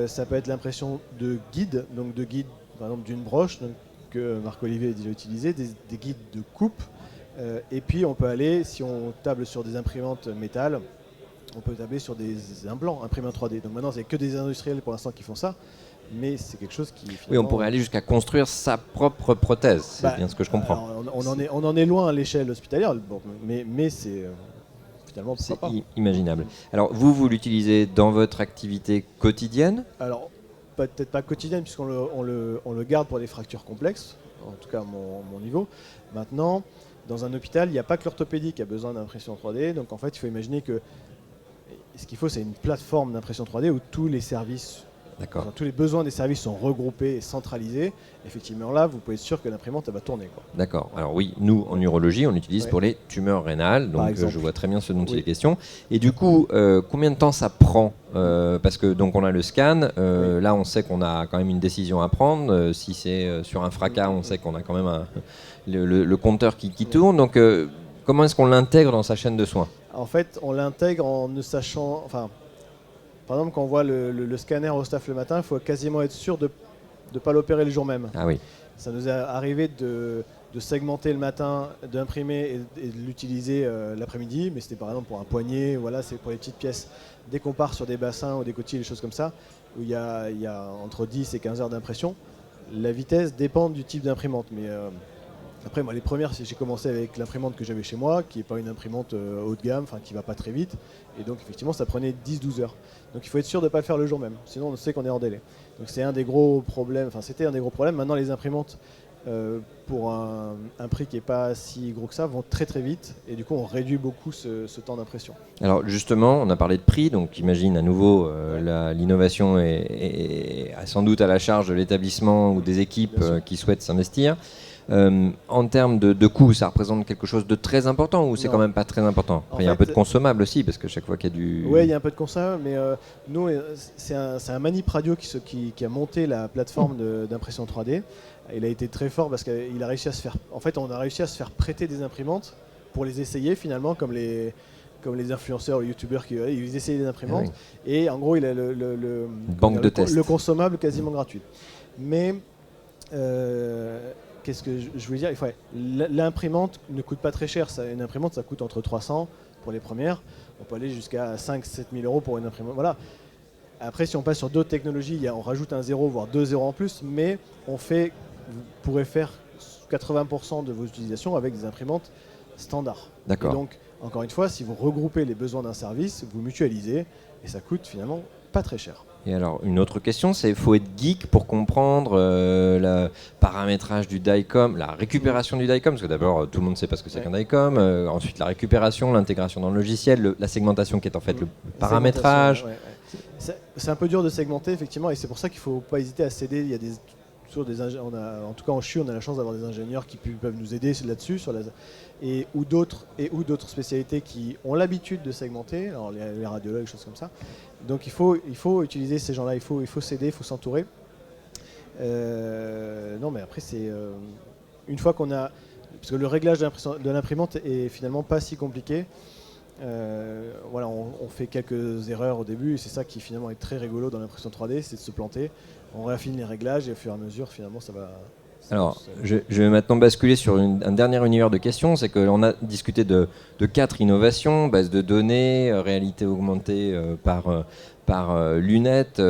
Ça peut être l'impression de guide, donc de guide par exemple d'une broche, donc, que Marc-Olivier a déjà utilisé, des guides de coupe. Et puis on peut aller, si on table sur des imprimantes métal, on peut tabler sur des implants imprimés en 3D. Donc maintenant, c'est que des industriels pour l'instant qui font ça, mais c'est quelque chose qui... Oui, on pourrait aller jusqu'à construire sa propre prothèse, c'est bien ce que je comprends. On en est loin à l'échelle hospitalière, bon, mais c'est... Finalement, c'est pas. Imaginable. Alors vous l'utilisez dans votre activité quotidienne? Alors, peut-être pas quotidienne, puisqu'on le garde pour des fractures complexes, en tout cas à mon niveau. Maintenant, dans un hôpital, il n'y a pas que l'orthopédie qui a besoin d'impression 3D, donc en fait, il faut imaginer que ce qu'il faut, c'est une plateforme d'impression 3D où tous les services, tous les besoins des services sont regroupés et centralisés. Effectivement, là, vous pouvez être sûr que l'imprimante, elle va tourner. D'accord. Alors oui, nous, en urologie, on l'utilise pour les tumeurs rénales, donc je vois très bien ce dont il est question. Et du coup, combien de temps ça prend? Parce que donc on a le scan, là on sait qu'on a quand même une décision à prendre. Si c'est sur un fracas, on sait qu'on a quand même le compteur qui tourne. Donc comment est-ce qu'on l'intègre dans sa chaîne de soins? En fait, on l'intègre en ne sachant... Enfin, par exemple, quand on voit le scanner au staff le matin, il faut quasiment être sûr de ne pas l'opérer le jour même. Ah oui. Ça nous est arrivé de segmenter le matin, d'imprimer et de l'utiliser l'après-midi, mais c'était par exemple pour un poignet, voilà, c'est pour les petites pièces. Dès qu'on part sur des bassins ou des coquilles, des choses comme ça, où il y a entre 10 et 15 heures d'impression, la vitesse dépend du type d'imprimante. Mais Après, moi, les premières, j'ai commencé avec l'imprimante que j'avais chez moi, qui n'est pas une imprimante haut de gamme, qui ne va pas très vite. Et donc, effectivement, ça prenait 10-12 heures. Donc, il faut être sûr de ne pas le faire le jour même. Sinon, on sait qu'on est hors délai. Donc, c'est un des gros problèmes. Enfin, c'était un des gros problèmes. Maintenant, les imprimantes, pour un prix qui n'est pas si gros que ça, vont très très vite. Et du coup, on réduit beaucoup ce temps d'impression. Alors justement, on a parlé de prix, donc imagine à nouveau l'innovation est sans doute à la charge de l'établissement ou des équipes qui souhaitent s'investir. En termes de coûts, ça représente quelque chose de très important ou c'est Non. quand même pas très important? Après, il y a un peu de consommable aussi, parce que chaque fois qu'il y a du... Oui, il y a un peu de consommable, mais nous, c'est un Manip Radio qui a monté la plateforme d'impression 3D. Il a été très fort parce qu'il a réussi à se faire... En fait, on a réussi à se faire prêter des imprimantes pour les essayer finalement, comme les influenceurs ou youtubeurs qui ils essayaient des imprimantes. Ah oui. Et en gros, il a Banque de tests. le consommable quasiment gratuit. Mais... qu'est-ce que je voulais dire? L'imprimante ne coûte pas très cher. Une imprimante, ça coûte entre 300 pour les premières. On peut aller jusqu'à 5-7 000 euros pour une imprimante. Voilà. Après, si on passe sur d'autres technologies, on rajoute un 0, voire 2 zéros en plus, mais vous pourrez faire 80% de vos utilisations avec des imprimantes standards. D'accord. Et donc, encore une fois, si vous regroupez les besoins d'un service, vous mutualisez et ça coûte finalement pas très cher. Et alors, une autre question, c'est faut être geek pour comprendre le paramétrage du DICOM, la récupération du DICOM, parce que d'abord, tout le monde ne sait pas ce que c'est qu'un DICOM, ensuite la récupération, l'intégration dans le logiciel, la segmentation qui est en fait le paramétrage. C'est un peu dur de segmenter, effectivement, et c'est pour ça qu'il ne faut pas hésiter à s'aider. Il y a toujours en tout cas en CHU, on a la chance d'avoir des ingénieurs qui peuvent nous aider là-dessus, ou d'autres spécialités qui ont l'habitude de segmenter, alors les radiologues, choses comme ça. Donc il faut utiliser ces gens-là, il faut s'aider, il faut s'entourer. Non, mais après, c'est une fois qu'on a... Parce que le réglage de l'imprimante est finalement pas si compliqué. Voilà, on fait quelques erreurs au début et c'est ça qui finalement est très rigolo dans l'impression 3D, c'est de se planter. On réaffine les réglages et au fur et à mesure, finalement, ça va... Alors, je vais maintenant basculer sur un dernier univers de questions. C'est qu'on a discuté de 4 innovations, base de données, réalité augmentée par lunettes,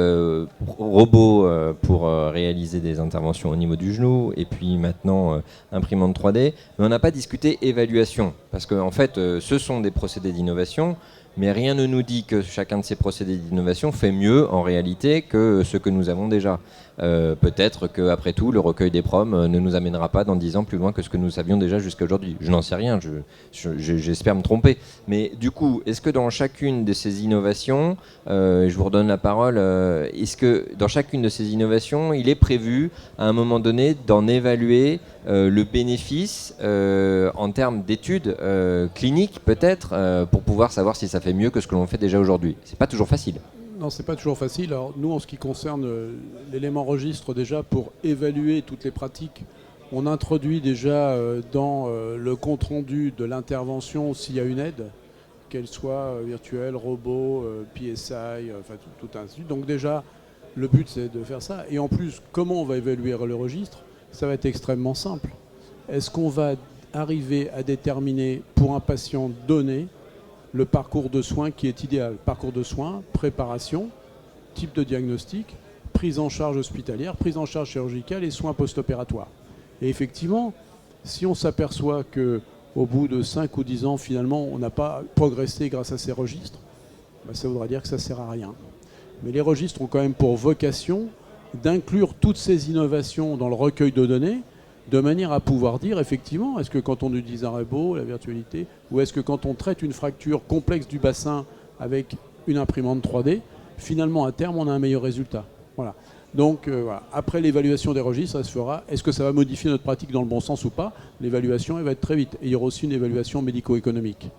robots pour réaliser des interventions au niveau du genou, et puis maintenant imprimante 3D. Mais on n'a pas discuté évaluation, parce qu'en fait, ce sont des procédés d'innovation. Mais rien ne nous dit que chacun de ces procédés d'innovation fait mieux en réalité que ce que nous avons déjà. Peut-être qu'après tout, le recueil des proms ne nous amènera pas dans 10 ans plus loin que ce que nous savions déjà jusqu'à aujourd'hui. Je n'en sais rien, j'espère me tromper. Mais du coup, est-ce que dans chacune de ces innovations, je vous redonne la parole, est-ce que dans chacune de ces innovations, il est prévu à un moment donné d'en évaluer le bénéfice en termes d'études cliniques peut-être pour pouvoir savoir si ça fait mieux que ce que l'on fait déjà aujourd'hui? C'est pas toujours facile. Non, c'est pas toujours facile. Alors, nous, en ce qui concerne l'élément registre, déjà, pour évaluer toutes les pratiques, on introduit déjà dans le compte-rendu de l'intervention s'il y a une aide, qu'elle soit virtuelle, robot, PSI, enfin tout ainsi de suite. Donc déjà, le but, c'est de faire ça. Et en plus, comment on va évaluer le registre? Ça va être extrêmement simple. Est-ce qu'on va arriver à déterminer pour un patient donné le parcours de soins qui est idéal? Parcours de soins, préparation, type de diagnostic, prise en charge hospitalière, prise en charge chirurgicale et soins post-opératoires. Et effectivement, si on s'aperçoit qu'au bout de 5 ou 10 ans, finalement, on n'a pas progressé grâce à ces registres, ça voudra dire que ça ne sert à rien. Mais les registres ont quand même pour vocation d'inclure toutes ces innovations dans le recueil de données, de manière à pouvoir dire, effectivement, est-ce que quand on utilise un robot, la virtualité, ou est-ce que quand on traite une fracture complexe du bassin avec une imprimante 3D, finalement, à terme, on a un meilleur résultat. Voilà. Donc, voilà. Après l'évaluation des registres, ça se fera. Est-ce que ça va modifier notre pratique dans le bon sens ou pas? L'évaluation, elle va être très vite. Et il y aura aussi une évaluation médico-économique.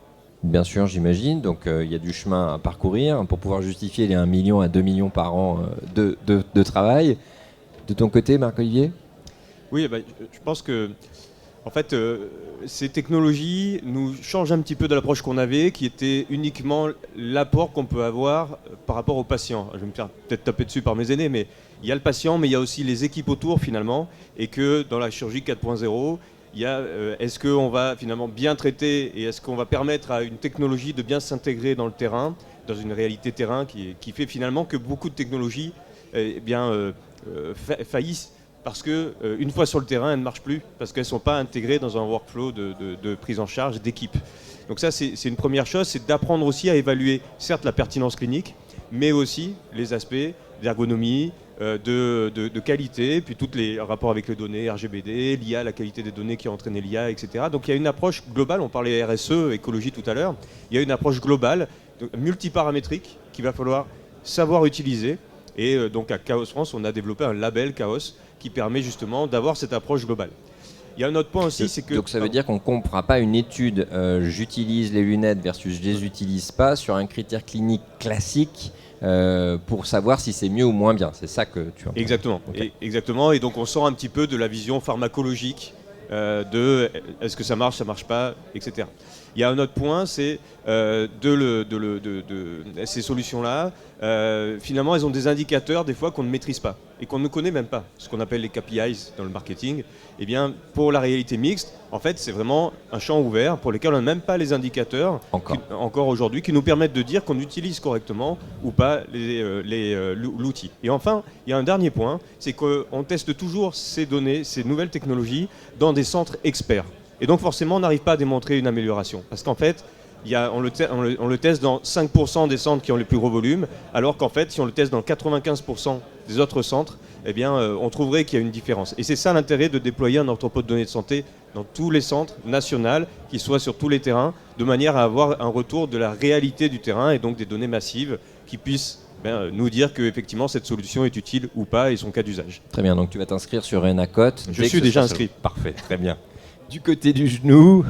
Bien sûr, j'imagine. Donc, il y a du chemin à parcourir pour pouvoir justifier les 1 million à 2 millions par an de travail. De ton côté, Marc-Olivier? Oui, je pense que en fait, ces technologies nous changent un petit peu de l'approche qu'on avait, qui était uniquement l'apport qu'on peut avoir par rapport au patient. Je vais me faire peut-être taper dessus par mes aînés, mais il y a le patient, mais il y a aussi les équipes autour finalement, et que dans la chirurgie 4.0, il y a est-ce qu'on va finalement bien traiter et est-ce qu'on va permettre à une technologie de bien s'intégrer dans le terrain, dans une réalité terrain qui fait finalement que beaucoup de technologies faillissent parce que une fois sur le terrain, elles ne marchent plus, parce qu'elles ne sont pas intégrées dans un workflow de prise en charge d'équipe. Donc ça, c'est une première chose, c'est d'apprendre aussi à évaluer, certes, la pertinence clinique, mais aussi les aspects d'ergonomie, de qualité, puis tous les rapports avec les données, RGPD, l'IA, la qualité des données qui a entraîné l'IA, etc. Donc il y a une approche globale, on parlait RSE, écologie tout à l'heure, il y a une approche globale, multiparamétrique, qu'il va falloir savoir utiliser. Et donc à Chaos France, on a développé un label Chaos qui permet justement d'avoir cette approche globale. Il y a un autre point aussi, c'est que... Donc ça veut dire qu'on ne comprend pas une étude j'utilise les lunettes versus je les utilise pas sur un critère clinique classique pour savoir si c'est mieux ou moins bien. C'est ça que tu entends. Exactement. Okay. Exactement. Et donc on sort un petit peu de la vision pharmacologique de est-ce que ça marche pas, etc. Il y a un autre point, c'est ces solutions-là, finalement, elles ont des indicateurs des fois qu'on ne maîtrise pas et qu'on ne connaît même pas, ce qu'on appelle les KPIs dans le marketing. Eh bien, pour la réalité mixte, en fait, c'est vraiment un champ ouvert pour lequel on n'a même pas les indicateurs encore aujourd'hui qui nous permettent de dire qu'on utilise correctement ou pas l'outil. Et enfin, il y a un dernier point, c'est qu'on teste toujours ces données, ces nouvelles technologies dans des centres experts. Et donc forcément, on n'arrive pas à démontrer une amélioration. Parce qu'en fait, on le teste dans 5% des centres qui ont les plus gros volumes, alors qu'en fait, si on le teste dans 95% des autres centres, eh bien, on trouverait qu'il y a une différence. Et c'est ça l'intérêt de déployer un entrepôt de données de santé dans tous les centres nationaux, qui soient sur tous les terrains, de manière à avoir un retour de la réalité du terrain et donc des données massives qui puissent nous dire qu'effectivement cette solution est utile ou pas et son cas d'usage. Très bien, donc tu vas t'inscrire sur Renacote. Je suis déjà inscrit. Parfait, très bien. Du côté du genou.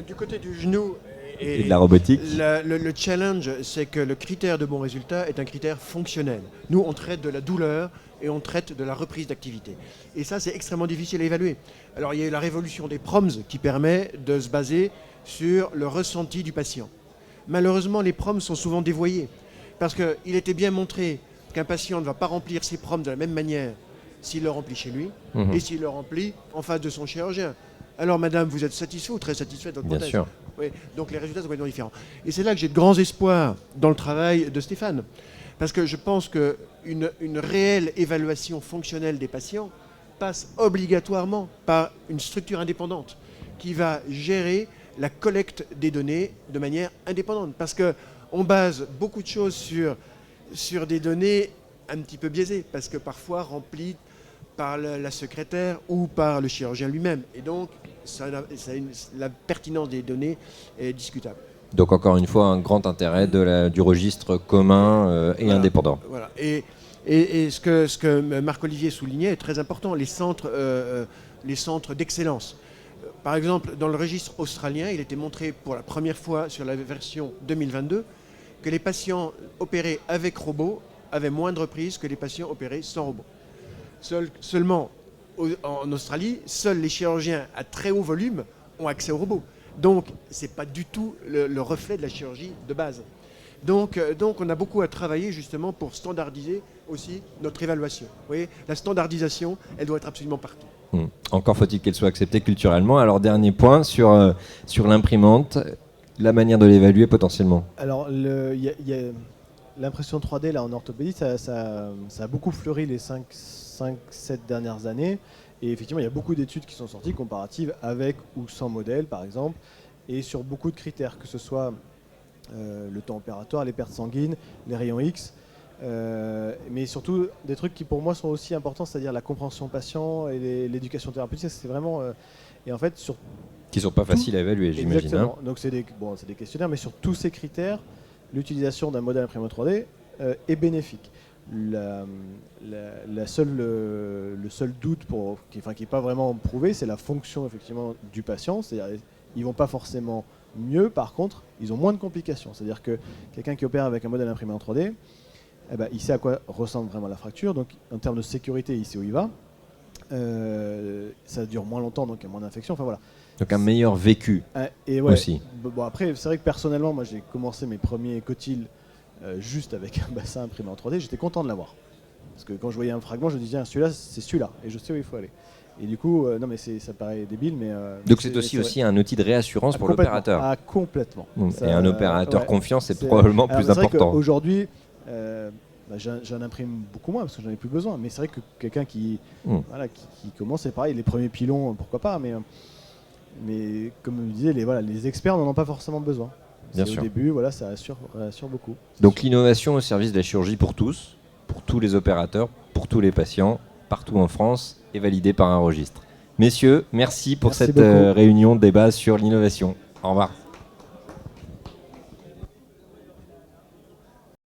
Du côté du genou et de la robotique. Le challenge, c'est que le critère de bon résultat est un critère fonctionnel. Nous, on traite de la douleur et on traite de la reprise d'activité. Et ça, c'est extrêmement difficile à évaluer. Alors, il y a eu la révolution des PROMS qui permet de se baser sur le ressenti du patient. Malheureusement, les PROMS sont souvent dévoyés parce qu'il était bien montré qu'un patient ne va pas remplir ses PROMS de la même manière s'il le remplit chez lui et s'il le remplit en face de son chirurgien. Alors, madame, vous êtes satisfait ou très satisfait de votre prothèse ? Bien sûr. Oui, donc les résultats sont complètement différents. Et c'est là que j'ai de grands espoirs dans le travail de Stéphane. Parce que je pense qu'une réelle évaluation fonctionnelle des patients passe obligatoirement par une structure indépendante qui va gérer la collecte des données de manière indépendante. Parce qu'on base beaucoup de choses sur des données un petit peu biaisées, parce que parfois remplies par la secrétaire ou par le chirurgien lui-même. Et donc, la pertinence des données est discutable. Donc encore une fois, un grand intérêt du registre commun et indépendant. Voilà. Et ce que Marc-Olivier soulignait est très important, les centres d'excellence. Par exemple, dans le registre australien, il était montré pour la première fois sur la version 2022 que les patients opérés avec robot avaient moins de reprises que les patients opérés sans robot. Seulement, en Australie, seuls les chirurgiens à très haut volume ont accès au robot. Donc, ce n'est pas du tout le reflet de la chirurgie de base. Donc, on a beaucoup à travailler justement pour standardiser aussi notre évaluation. Vous voyez, la standardisation, elle doit être absolument partout. Encore faut-il qu'elle soit acceptée culturellement. Alors, dernier point sur l'imprimante, la manière de l'évaluer potentiellement. Alors, l'impression 3D là, en orthopédie, ça a beaucoup fleuri les 5-7 dernières années. Et effectivement, il y a beaucoup d'études qui sont sorties, comparatives avec ou sans modèle, par exemple, et sur beaucoup de critères, que ce soit le temps opératoire, les pertes sanguines, les rayons X, mais surtout des trucs qui pour moi sont aussi importants, c'est-à-dire la compréhension patient et l'éducation thérapeutique. C'est vraiment... et en fait, qui ne sont pas faciles à évaluer, j'imagine. Exactement. Donc c'est des questionnaires, mais sur tous ces critères, l'utilisation d'un modèle imprimé 3D est bénéfique. Le seul doute qui n'est pas vraiment prouvé, c'est la fonction effectivement du patient. C'est-à-dire ils vont pas forcément mieux, par contre, ils ont moins de complications. C'est-à-dire que quelqu'un qui opère avec un modèle imprimé en 3D, il sait à quoi ressemble vraiment la fracture. Donc en termes de sécurité, il sait où il va. Ça dure moins longtemps, donc il y a moins d'infections. Enfin voilà. Donc un meilleur vécu aussi. Bon, après, c'est vrai que personnellement, moi j'ai commencé mes premiers cotiles juste avec un bassin imprimé en 3D, j'étais content de l'avoir. Parce que quand je voyais un fragment, je me disais, celui-là, c'est celui-là, et je sais où il faut aller. Et du coup, non mais ça paraît débile, mais... donc c'est aussi un outil de réassurance pour l'opérateur. Complètement. Et un opérateur confiant, c'est probablement plus important. Aujourd'hui, j'en imprime beaucoup moins parce que j'en ai plus besoin. Mais c'est vrai que quelqu'un qui commence, c'est pareil, les premiers pilons, pourquoi pas, mais comme je disais, les experts n'en ont pas forcément besoin. Bien sûr. Au début, ça rassure beaucoup. Donc l'innovation au service de la chirurgie pour tous, pour tous les opérateurs, pour tous les patients, partout en France, est validée par un registre. Messieurs, merci pour cette beaucoup. réunion de débat sur l'innovation. Au revoir.